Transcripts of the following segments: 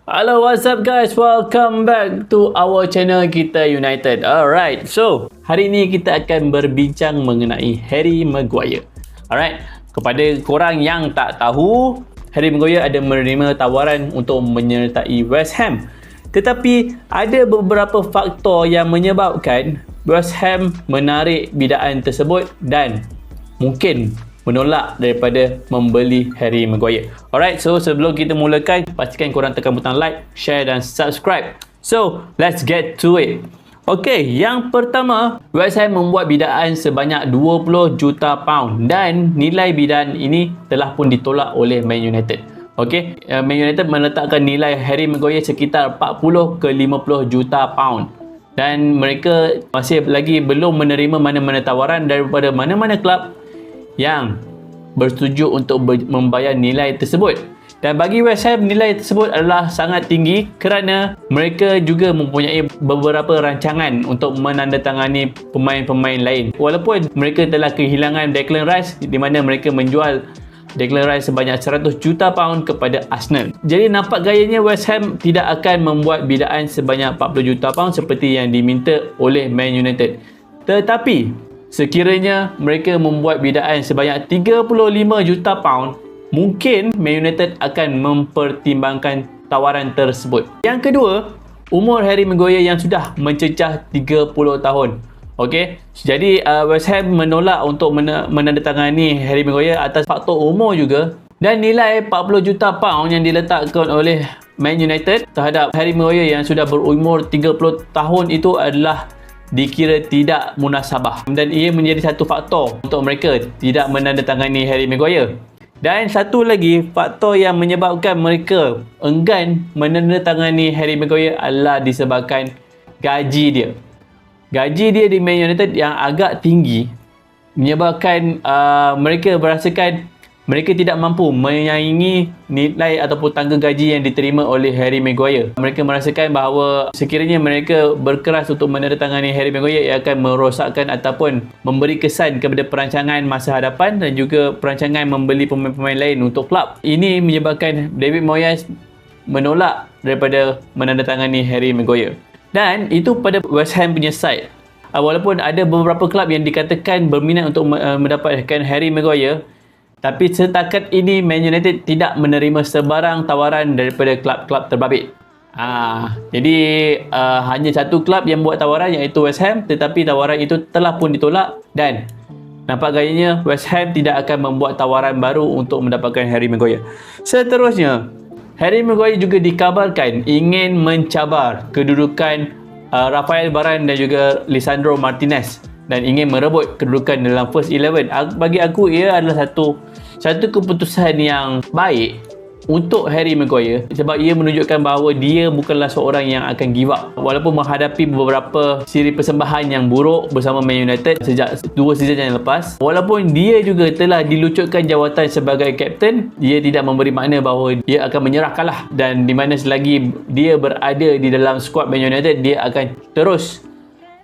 Hello, what's up guys? Welcome back to our channel Kita United. Alright, so hari ini kita akan berbincang mengenai Harry Maguire. Alright, kepada korang yang tak tahu, Harry Maguire ada menerima tawaran untuk menyertai West Ham. Tetapi ada beberapa faktor yang menyebabkan West Ham menarik bidaan tersebut dan mungkin menolak daripada membeli Harry Maguire. Alright, so sebelum kita mulakan, pastikan korang tekan butang like, share dan subscribe. So, let's get to it. Okay, yang pertama, West Ham membuat bidaan sebanyak 20 juta pound dan nilai bidaan ini telah pun ditolak oleh Man United. Okay, Man United meletakkan nilai Harry Maguire sekitar 40 ke 50 juta pound. Dan mereka masih lagi belum menerima mana-mana tawaran daripada mana-mana kelab yang bersetuju untuk membayar nilai tersebut. Dan bagi West Ham, nilai tersebut adalah sangat tinggi kerana mereka juga mempunyai beberapa rancangan untuk menandatangani pemain-pemain lain. Walaupun mereka telah kehilangan Declan Rice di mana mereka menjual Declan Rice sebanyak 100 juta pound kepada Arsenal. Jadi nampak gayanya West Ham tidak akan membuat bidaan sebanyak 40 juta pound seperti yang diminta oleh Man United. Tetapi sekiranya mereka membuat bidaan sebanyak 35 juta pound, mungkin Man United akan mempertimbangkan tawaran tersebut. Yang kedua, umur Harry Maguire yang sudah mencecah 30 tahun. Okey, jadi West Ham menolak untuk menandatangani Harry Maguire atas faktor umur juga, dan nilai 40 juta pound yang diletakkan oleh Man United terhadap Harry Maguire yang sudah berumur 30 tahun itu adalah dikira tidak munasabah, dan ia menjadi satu faktor untuk mereka tidak menandatangani Harry Maguire. Dan satu lagi faktor yang menyebabkan mereka enggan menandatangani Harry Maguire adalah disebabkan gaji dia. Gaji dia di Man United yang agak tinggi menyebabkan mereka merasakan mereka tidak mampu menyaingi nilai ataupun tangga gaji yang diterima oleh Harry Maguire. Mereka merasakan bahawa sekiranya mereka berkeras untuk menandatangani Harry Maguire, ia akan merosakkan ataupun memberi kesan kepada perancangan masa hadapan dan juga perancangan membeli pemain-pemain lain untuk klub. Ini menyebabkan David Moyes menolak daripada menandatangani Harry Maguire. Dan itu pada West Ham punya side. Walaupun ada beberapa klub yang dikatakan berminat untuk mendapatkan Harry Maguire, tapi setakat ini Man United tidak menerima sebarang tawaran daripada klub-klub terbabit. Jadi hanya satu klub yang buat tawaran, iaitu West Ham, tetapi tawaran itu telah pun ditolak dan nampak gayanya West Ham tidak akan membuat tawaran baru untuk mendapatkan Harry Maguire. Seterusnya, Harry Maguire juga dikabarkan ingin mencabar kedudukan Rafael Varane dan juga Lisandro Martinez dan ingin merebut kedudukan dalam first 11. Bagi aku, ia adalah satu keputusan yang baik untuk Harry Maguire sebab ia menunjukkan bahawa dia bukanlah seorang yang akan give up. Walaupun menghadapi beberapa siri persembahan yang buruk bersama Man United sejak 2 season yang lepas, walaupun dia juga telah dilucutkan jawatan sebagai kapten, dia tidak memberi makna bahawa dia akan menyerah kalah, dan di mana selagi dia berada di dalam skuad Man United, dia akan terus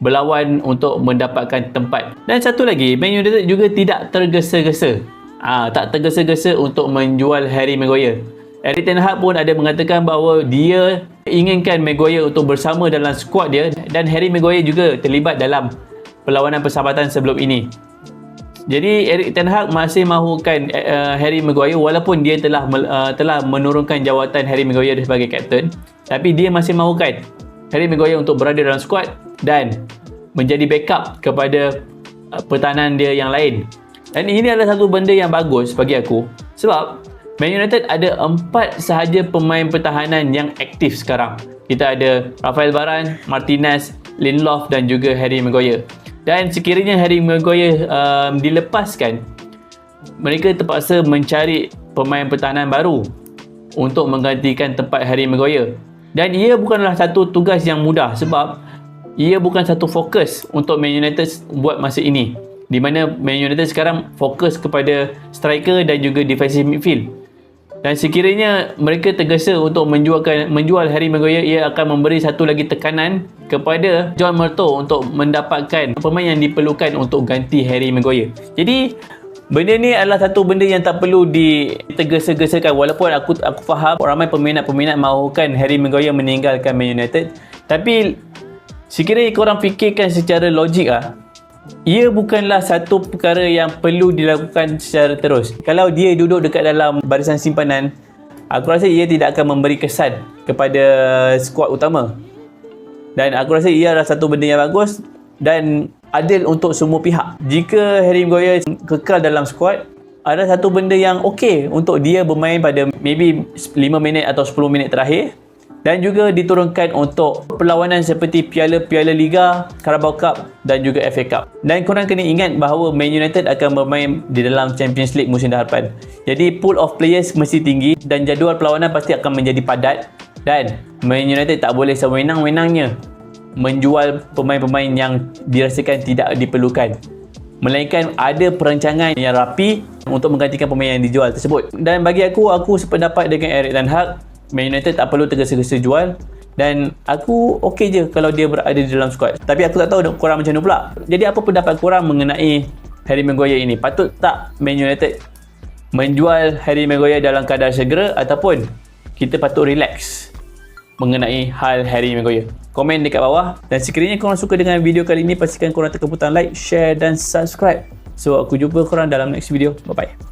berlawan untuk mendapatkan tempat. Dan satu lagi, Man United juga tidak tergesa-gesa. Tak tergesa-gesa untuk menjual Harry Maguire. Erik ten Hag pun ada mengatakan bahawa dia inginkan Maguire untuk bersama dalam skuad dia, dan Harry Maguire juga terlibat dalam perlawanan persahabatan sebelum ini. Jadi Erik ten Hag masih mahukan Harry Maguire walaupun dia telah menurunkan jawatan Harry Maguire sebagai kapten, tapi dia masih mahukan Harry Maguire untuk berada dalam skuad dan menjadi backup kepada pertahanan dia yang lain. Dan ini adalah satu benda yang bagus bagi aku sebab Man United ada 4 sahaja pemain pertahanan yang aktif sekarang. Kita ada Rafael Varane, Martinez, Lindelof dan juga Harry Maguire. Dan sekiranya Harry Maguire dilepaskan, mereka terpaksa mencari pemain pertahanan baru untuk menggantikan tempat Harry Maguire. Dan ia bukanlah satu tugas yang mudah sebab ia bukan satu fokus untuk Man United buat masa ini, di mana Man United sekarang fokus kepada striker dan juga defensive midfield. Dan sekiranya mereka tergesa untuk menjual Harry Maguire, ia akan memberi satu lagi tekanan kepada John Murtough untuk mendapatkan pemain yang diperlukan untuk ganti Harry Maguire. Jadi Benda ni adalah satu benda yang tak perlu ditergesa-gesakan. Walaupun aku faham ramai peminat-peminat mahukan Harry Maguire meninggalkan Man United, tapi sekiranya korang fikirkan secara logik ia bukanlah satu perkara yang perlu dilakukan secara terus. Kalau dia duduk dekat dalam barisan simpanan, aku rasa ia tidak akan memberi kesan kepada skuad utama. Dan aku rasa ia adalah satu benda yang bagus dan adil untuk semua pihak. Jika Harry Maguire kekal dalam skuad, ada satu benda yang okey untuk dia bermain pada maybe 5 minit atau 10 minit terakhir, dan juga diturunkan untuk perlawanan seperti Piala Liga, Carabao Cup dan juga FA Cup. Dan korang kena ingat bahawa Man United akan bermain di dalam Champions League musim depan. Jadi pool of players mesti tinggi dan jadual perlawanan pasti akan menjadi padat, dan Man United tak boleh sewenang-wenangnya menjual pemain-pemain yang dirasakan tidak diperlukan, melainkan ada perancangan yang rapi untuk menggantikan pemain yang dijual tersebut. Dan bagi aku sependapat dengan Erik ten Hag, Man United tak perlu tergesa-gesa jual, dan aku okey je kalau dia berada di dalam skuad. Tapi aku tak tahu korang macam mana pula. Jadi apa pendapat korang mengenai Harry Maguire ini? Patut tak Man United menjual Harry Maguire dalam kadar segera, ataupun kita patut relax mengenai hal Harry Maguire? Komen dekat bawah. Dan sekiranya korang suka dengan video kali ini, pastikan korang tekan butang like, share dan subscribe. So aku jumpa korang dalam next video. Bye bye.